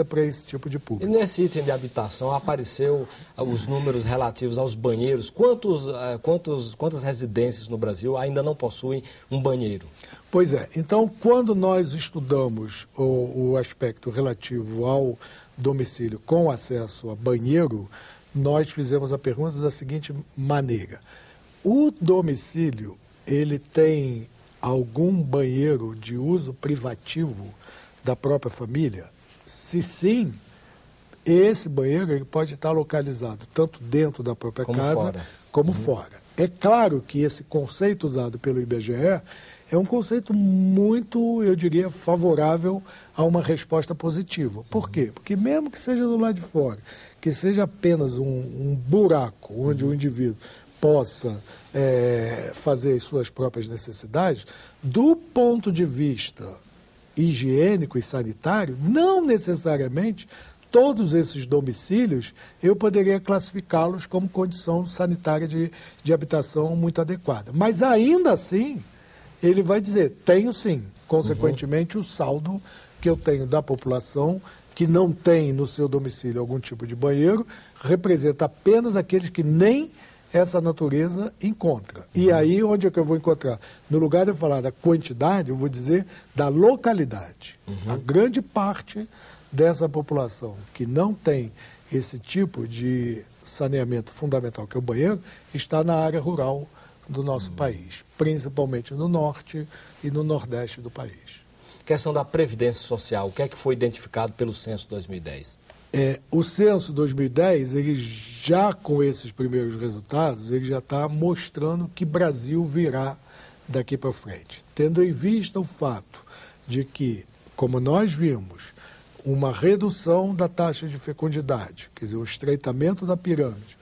para esse tipo de público. E nesse item de habitação apareceu os números relativos aos banheiros. Quantas residências no Brasil ainda não possuem um banheiro? Pois é. Então, quando nós estudamos o aspecto relativo ao domicílio com acesso a banheiro, nós fizemos a pergunta da seguinte maneira. O domicílio, ele tem algum banheiro de uso privativo da própria família? Se sim, esse banheiro ele pode estar localizado tanto dentro da própria casa como fora. É claro que esse conceito usado pelo IBGE é um conceito muito, eu diria, favorável a uma resposta positiva. Por quê? Porque mesmo que seja do lado de fora, que seja apenas um buraco onde o indivíduo possa fazer as suas próprias necessidades, do ponto de vista higiênico e sanitário, não necessariamente todos esses domicílios eu poderia classificá-los como condição sanitária de habitação muito adequada. Mas ainda assim, ele vai dizer, tenho sim. Consequentemente, o saldo que eu tenho da população que não tem no seu domicílio algum tipo de banheiro representa apenas aqueles que nem essa natureza encontra. E aí, onde é que eu vou encontrar? No lugar de eu falar da quantidade, eu vou dizer da localidade. A grande parte dessa população que não tem esse tipo de saneamento fundamental, que é o banheiro, está na área rural do nosso país, principalmente no norte e no nordeste do país. Questão da Previdência Social, o que é que foi identificado pelo Censo 2010? O Censo 2010, ele já com esses primeiros resultados, ele já está mostrando que Brasil virá daqui para frente. Tendo em vista o fato de que, como nós vimos, uma redução da taxa de fecundidade, quer dizer, o estreitamento da pirâmide,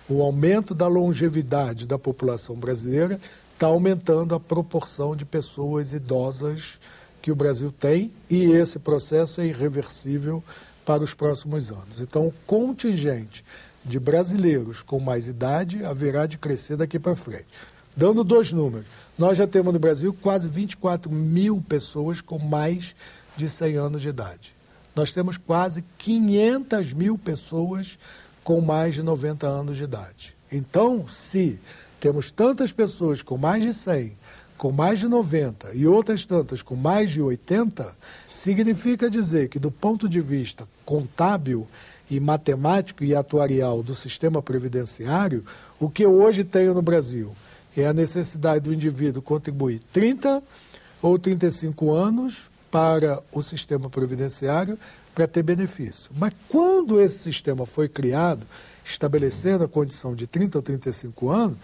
o aumento da longevidade da população brasileira, está aumentando a proporção de pessoas idosas que o Brasil tem, e esse processo é irreversível para os próximos anos. Então, o contingente de brasileiros com mais idade haverá de crescer daqui para frente. Dando dois números, nós já temos no Brasil quase 24 mil pessoas com mais de 100 anos de idade. Nós temos quase 500 mil pessoas com mais de 90 anos de idade. Então, se temos tantas pessoas com mais de 100, com mais de 90 e outras tantas com mais de 80, significa dizer que, do ponto de vista contábil e matemático e atuarial do sistema previdenciário, o que eu hoje tenho no Brasil é a necessidade do indivíduo contribuir 30 ou 35 anos para o sistema previdenciário para ter benefício. Mas quando esse sistema foi criado, estabelecendo a condição de 30 ou 35 anos,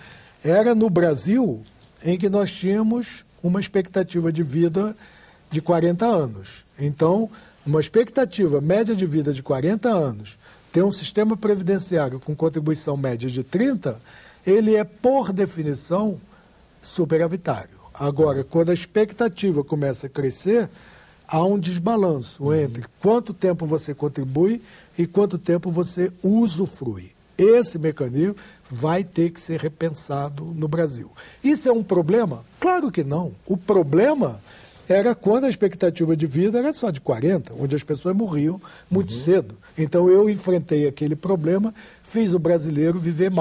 era no Brasil em que nós tínhamos uma expectativa de vida de 40 anos. Então, uma expectativa média de vida de 40 anos, ter um sistema previdenciário com contribuição média de 30, ele é, por definição, superavitário. Agora, quando a expectativa começa a crescer, há um desbalanço entre quanto tempo você contribui e quanto tempo você usufrui. Esse mecanismo vai ter que ser repensado no Brasil. Isso é um problema? Claro que não. O problema era quando a expectativa de vida era só de 40, onde as pessoas morriam muito cedo. Então eu enfrentei aquele problema, fiz o brasileiro viver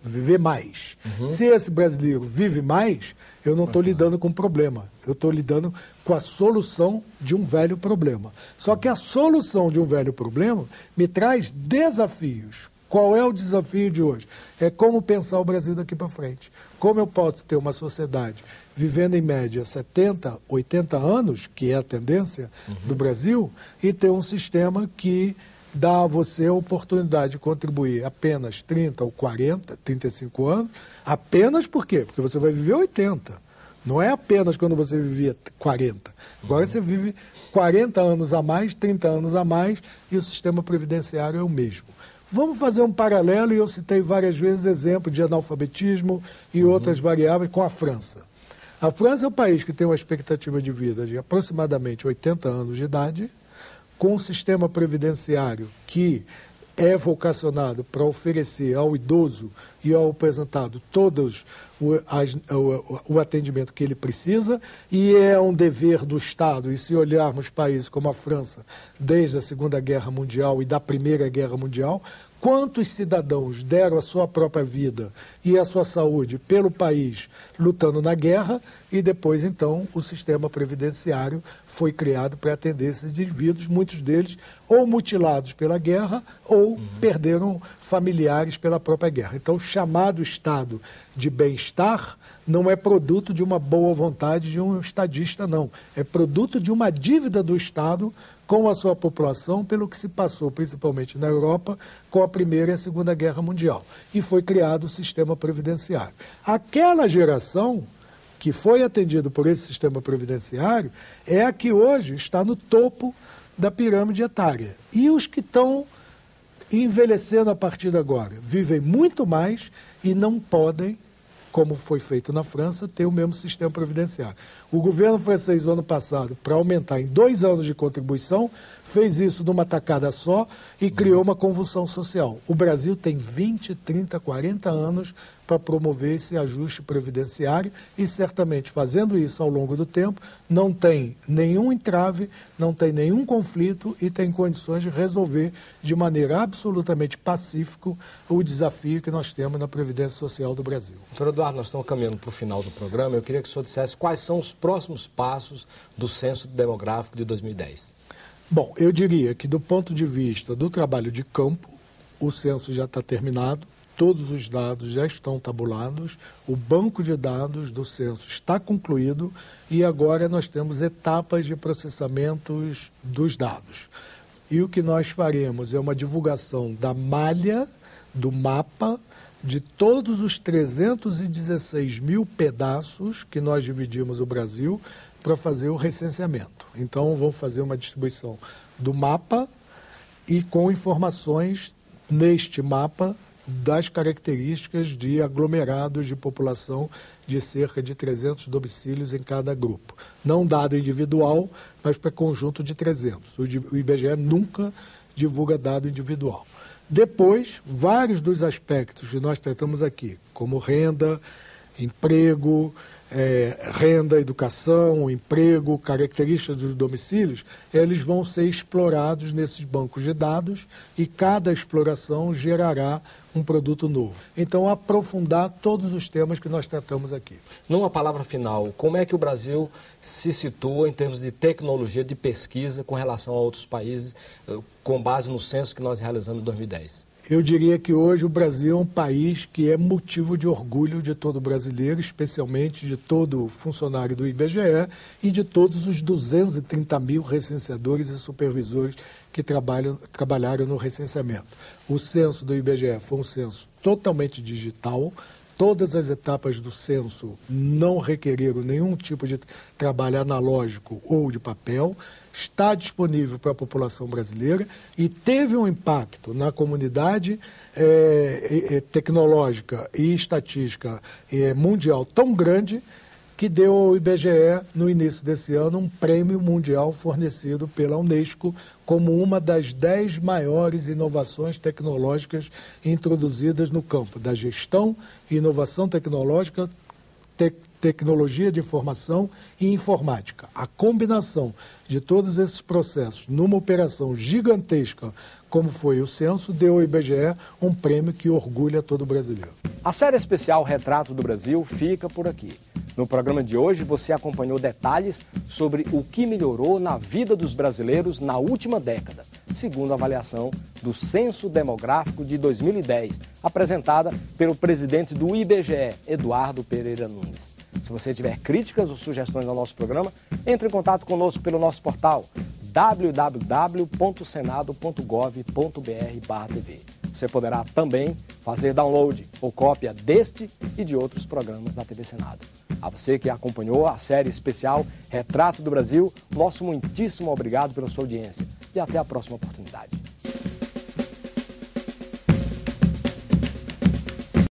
viver mais. Se esse brasileiro vive mais, eu não estou lidando com o problema, eu estou lidando com a solução de um velho problema. Só que a solução de um velho problema me traz desafios. Qual é o desafio de hoje? É como pensar o Brasil daqui para frente. Como eu posso ter uma sociedade vivendo em média 70, 80 anos, que é a tendência do Brasil, e ter um sistema que dá a você a oportunidade de contribuir apenas 30 ou 40, 35 anos, apenas por quê? Porque você vai viver 80. Não é apenas quando você vivia 40. Agora você vive 40 anos a mais, 30 anos a mais, e o sistema previdenciário é o mesmo. Vamos fazer um paralelo, e eu citei várias vezes exemplo de analfabetismo e outras variáveis com a França. A França é um país que tem uma expectativa de vida de aproximadamente 80 anos de idade, com um sistema previdenciário que é vocacionado para oferecer ao idoso e ao aposentado todos o atendimento que ele precisa, e é um dever do Estado, e se olharmos países como a França, desde a Segunda Guerra Mundial e da Primeira Guerra Mundial, quantos cidadãos deram a sua própria vida e a sua saúde pelo país lutando na guerra, e depois, então, o sistema previdenciário foi criado para atender esses indivíduos, muitos deles ou mutilados pela guerra ou perderam familiares pela própria guerra. Então, o chamado estado de bem-estar não é produto de uma boa vontade de um estadista, não. É produto de uma dívida do Estado com a sua população, pelo que se passou, principalmente na Europa, com a Primeira e a Segunda Guerra Mundial. E foi criado o sistema previdenciário. Aquela geração que foi atendida por esse sistema previdenciário é a que hoje está no topo da pirâmide etária. E os que estão envelhecendo a partir de agora vivem muito mais e não podem, como foi feito na França, ter o mesmo sistema previdenciário. O governo francês, no ano passado, para aumentar em 2 anos de contribuição, fez isso numa tacada só e criou uma convulsão social. O Brasil tem 20, 30, 40 anos para promover esse ajuste previdenciário e, certamente, fazendo isso ao longo do tempo, não tem nenhum entrave, não tem nenhum conflito e tem condições de resolver de maneira absolutamente pacífica o desafio que nós temos na Previdência Social do Brasil. Doutor Eduardo, nós estamos caminhando para o final do programa. Eu queria que o senhor dissesse quais são os próximos passos do Censo Demográfico de 2010. Bom, eu diria que do ponto de vista do trabalho de campo, o censo já está terminado, todos os dados já estão tabulados, o banco de dados do censo está concluído e agora nós temos etapas de processamentos dos dados. E o que nós faremos é uma divulgação da malha, do mapa, de todos os 316 mil pedaços que nós dividimos o Brasil para fazer o recenseamento. Então, vamos fazer uma distribuição do mapa e com informações neste mapa das características de aglomerados de população de cerca de 300 domicílios em cada grupo. Não dado individual, mas para conjunto de 300. O IBGE nunca divulga dado individual. Depois, vários dos aspectos que nós tratamos aqui, como renda, emprego, renda, educação, emprego, características dos domicílios, eles vão ser explorados nesses bancos de dados e cada exploração gerará um produto novo. Então, aprofundar todos os temas que nós tratamos aqui. Numa palavra final, como é que o Brasil se situa em termos de tecnologia de pesquisa com relação a outros países, com base no censo que nós realizamos em 2010? Eu diria que hoje o Brasil é um país que é motivo de orgulho de todo brasileiro, especialmente de todo funcionário do IBGE e de todos os 230 mil recenseadores e supervisores que trabalharam no recenseamento. O censo do IBGE foi um censo totalmente digital. Todas as etapas do censo não requereram nenhum tipo de trabalho analógico ou de papel. Está disponível para a população brasileira e teve um impacto na comunidade tecnológica e estatística mundial tão grande que deu ao IBGE, no início desse ano, um prêmio mundial fornecido pela Unesco como uma das 10 maiores inovações tecnológicas introduzidas no campo da gestão e inovação tecnológica, tecnologia de informação e informática. A combinação de todos esses processos numa operação gigantesca como foi o censo, deu ao IBGE um prêmio que orgulha todo brasileiro. A série especial Retrato do Brasil fica por aqui. No programa de hoje você acompanhou detalhes sobre o que melhorou na vida dos brasileiros na última década, segundo a avaliação do Censo Demográfico de 2010, apresentada pelo presidente do IBGE, Eduardo Pereira Nunes. Se você tiver críticas ou sugestões ao nosso programa, entre em contato conosco pelo nosso portal www.senado.gov.br/tv. Você poderá também fazer download ou cópia deste e de outros programas da TV Senado. A você que acompanhou a série especial Retrato do Brasil, nosso muitíssimo obrigado pela sua audiência e até a próxima oportunidade.